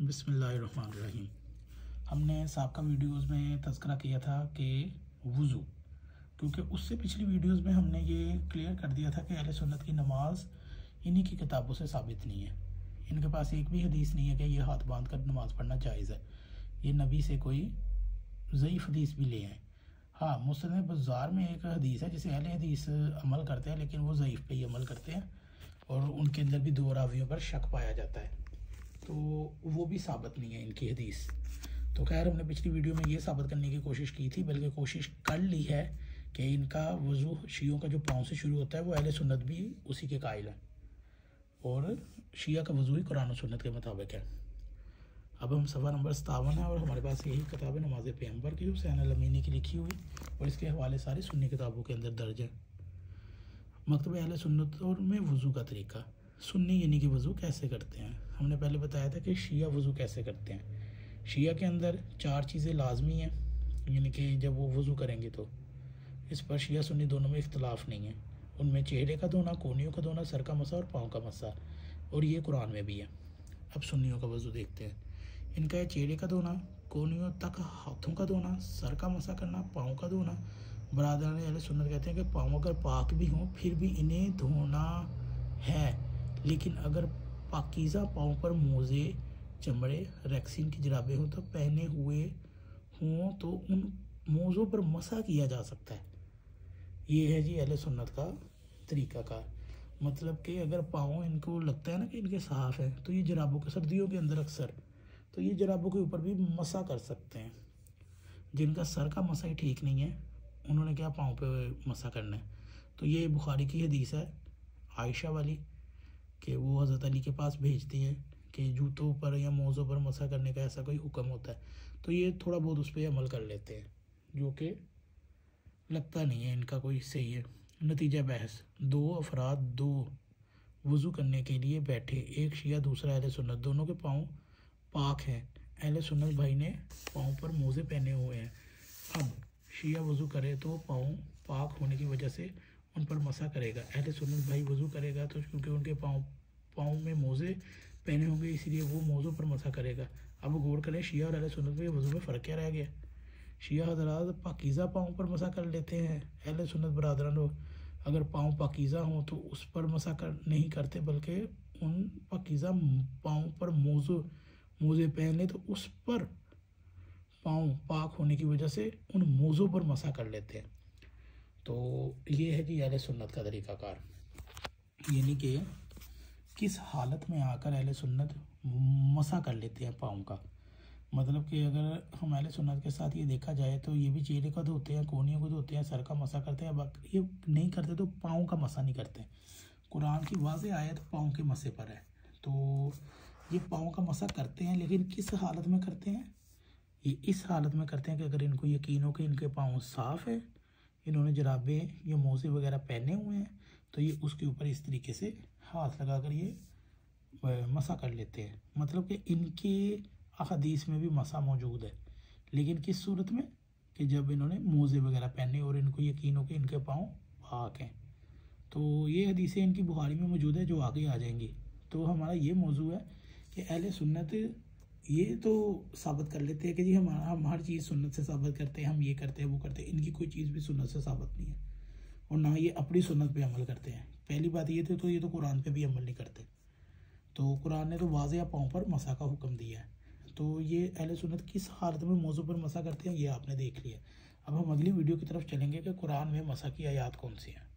बिस्मिल्लाहिर्रहमानिर्रहीम। हमने साबका वीडियोस में तज़किरा किया था कि वज़ू, क्योंकि उससे पिछली वीडियोस में हमने ये क्लियर कर दिया था कि अहले सुन्नत की नमाज इन्हीं की किताबों से साबित नहीं है। इनके पास एक भी हदीस नहीं है कि ये हाथ बांध कर नमाज़ पढ़ना जायज़ है। ये नबी से कोई ज़ईफ़ हदीस भी ले आए। हाँ, मुस्नद बज़ार में एक हदीस है जिसे अहले हदीस अमल करते हैं, लेकिन वो ज़ईफ़ पे ही अमल करते हैं और उनके अंदर भी दो रावियों पर शक पाया जाता है, तो वो भी साबित नहीं है इनकी हदीस। तो खैर, हमने पिछली वीडियो में ये साबित करने की कोशिश की थी, बल्कि कोशिश कर ली है कि इनका वज़ू शियों का जो पाँव से शुरू होता है वो अहले सुन्नत भी उसी के कायल है और शिया का वज़ू ही कुरान और सुन्नत के मुताबिक है। अब हम सफ़ा नंबर 57 है और हमारे पास यही किताब है नमाज़ पैगंबर की, हुसैन अल-अमीनी की लिखी हुई, और इसके हवाले सारी सुन्नी किताबों के अंदर दर्ज है। मकतब अहले सुन्नत और में वज़ू का तरीका, सुन्नी यानी कि वज़ू कैसे करते हैं। हमने पहले बताया था कि शिया वज़ू कैसे करते हैं। शिया के अंदर 4 चीज़ें लाजमी हैं, यानी कि जब वो वज़ू करेंगे तो इस पर शिया सुन्नी दोनों में इख्तलाफ नहीं है। उनमें चेहरे का धोना, कोहनियों का धोना, सर का मसा और पाँव का मसा, और ये कुरान में भी है। अब सुन्नियों का वज़ू देखते हैं। इनका है चेहरे का धोना, कोहनियों तक हाथों का धोना, सर का मसा करना, पाँव का धोना। बरादरान अहले सुन्नत कहते हैं कि पाँव अगर पाक भी हों फिर भी इन्हें धोना है, लेकिन अगर पाकीज़ा पाँव पर मोज़े, चमड़े, रैक्सीन की जराबें हों तो पहने हुए हों तो उन मोज़ों पर मसा किया जा सकता है। ये है जी अहले सुन्नत का तरीक़ाकार। मतलब कि अगर पाँव इनको लगता है ना कि इनके साफ़ हैं, तो ये जराबों के, सर्दियों के अंदर अक्सर तो ये जराबों के ऊपर भी मसा कर सकते हैं। जिनका सर का मसा ही ठीक नहीं है, उन्होंने क्या पाँव पे मसा करना है। तो ये बुखारी की हदीस है आयशा वाली, कि वो हज़रत अली के पास भेजती हैं कि जूतों पर या मोज़ों पर मसा करने का ऐसा कोई हुक्म होता है, तो ये थोड़ा बहुत उस पर अमल कर लेते हैं, जो कि लगता नहीं है इनका कोई सही है। नतीजा बहस, 2 अफराद 2 वज़ू करने के लिए बैठे, एक शिया दूसरा अहले सुन्नत, दोनों के पाँव पाक हैं। अहले सुन्नत भाई ने पाँव पर मोज़े पहने हुए हैं। अब शिया वज़ू करे तो पाँव पाक होने की वजह से उन पर मसा करेगा। अहले सुन्नत भाई वज़ू करेगा तो क्योंकि उनके पाँव में मोज़े पहने होंगे, इसलिए वो मोज़ों पर मसा करेगा। अब गौर करें, शिया और अहले सुन्नत में वज़ू में फ़र्क क्या रह गया। शिया हज़रात पाकीज़ा पाँव पर मसा कर लेते हैं, अहले सुन्नत बरादरान लोग अगर पाँव पाकीज़ा हों तो उस पर मसा नहीं करते, बल्कि उन पाकीज़ा पाँव पर मोज़े पहन ले तो उस पर पाँव पाक होने की वजह से उन मोज़ों पर मसा कर लेते हैं। तो ये है जी अहले सुन्नत का तरीक़ाकार, यानी कि किस हालत में आकर अहले सुन्नत मसा कर लेते हैं पाँव का। मतलब कि अगर हम अहले सुन्नत के साथ ये देखा जाए तो ये भी चेहरे का धोते हैं, कोहनियों को धोते हैं, सर का मसा करते हैं। बाकी ये नहीं करते तो पाँव का मसा नहीं करते। कुरान की वाज़ेह आयत पाँव के मसे पर है, तो ये पाँव का मसा करते हैं, लेकिन किस हालत में करते हैं। ये इस हालत में करते हैं कि अगर इनको यकीन हो कि इनके पाँव साफ़ है, इन्होंने जराबें या मोज़े वगैरह पहने हुए हैं, तो ये उसके ऊपर इस तरीके से हाथ लगाकर ये मसा कर लेते हैं। मतलब कि इनके अहादीस में भी मसा मौजूद है, लेकिन किस सूरत में कि जब इन्होंने मोज़े वगैरह पहने और इनको यकीन हो कि इनके पाँव पाक हैं। तो ये हदीसें इनकी बुखारी में मौजूद है, जो आगे आ जाएंगी। तो हमारा ये मौजू है कि अहले सुन्नत ये तो साबित कर लेते हैं कि जी हम हर चीज़ सुन्नत से साबित करते हैं, हम ये करते हैं वो करते हैं। इनकी कोई चीज़ भी सुन्नत से साबित नहीं है और ना ये अपनी सुन्नत पे अमल करते हैं। पहली बात ये तो ये तो कुरान पे भी अमल नहीं करते। तो कुरान ने तो वाज़ेह पाँव पर मसा का हुक्म दिया है। तो ये अहले सुन्नत किस हालत में मौज़ू पर मसा करते हैं, ये आपने देख लिया। अब हम अगली वीडियो की तरफ चलेंगे कि कुरान में मसा की आयत कौन सी है।